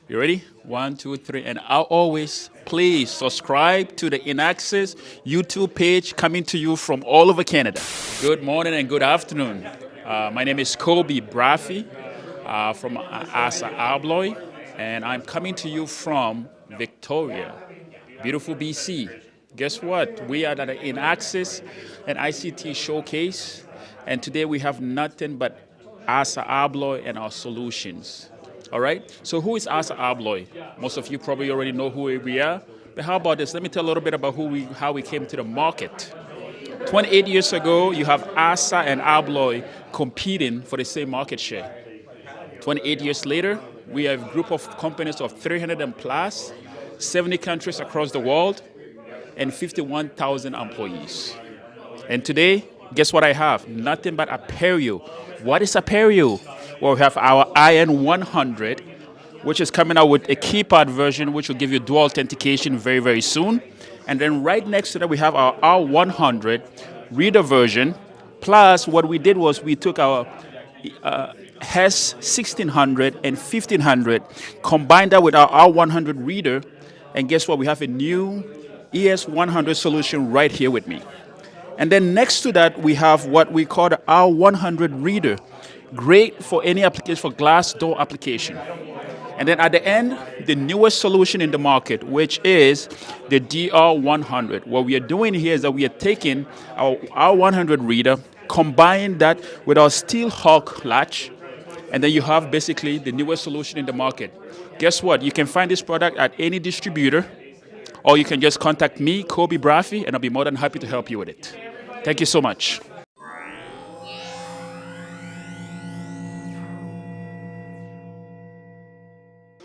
You ready? 1, 2, 3. And as always, please subscribe to the Inaxsys YouTube page coming to you from all over Canada. Good morning and good afternoon. My name is Kobe Braffy from ASSA ABLOY, and I'm coming to you from Victoria, beautiful BC. Guess what? We are at the Inaxsys and ICT showcase, and today we have nothing but ASSA ABLOY and our solutions. All right? So who is ASSA ABLOY? Most of you probably already know who we are, but how about this? Let me tell a little bit about how we came to the market. 28 years ago, you have ASSA and ABLOY competing for the same market share. 28 years later, we have a group of companies of 300 and plus, 70 countries across the world, and 51,000 employees. And today, guess what I have? Nothing but apparel. What is apparel? Well, we have our IN100, which is coming out with a keypad version, which will give you dual authentication very, very soon. And then right next to that, we have our R100 reader version. Plus, what we did was we took our HES 1600 and 1500, combined that with our R100 reader, and guess what? We have a new ES100 solution right here with me. And then next to that, we have what we call the R100 reader. Great for any application, for glass door application. And then at the end, the newest solution in the market, which is the DR100. What we are doing here is that we are taking our R100 reader, combine that with our Steel Hawk latch, and then you have basically the newest solution in the market. Guess what? You can find this product at any distributor, or you can just contact me, Kobe Braffy, and I'll be more than happy to help you with it. Thank you so much.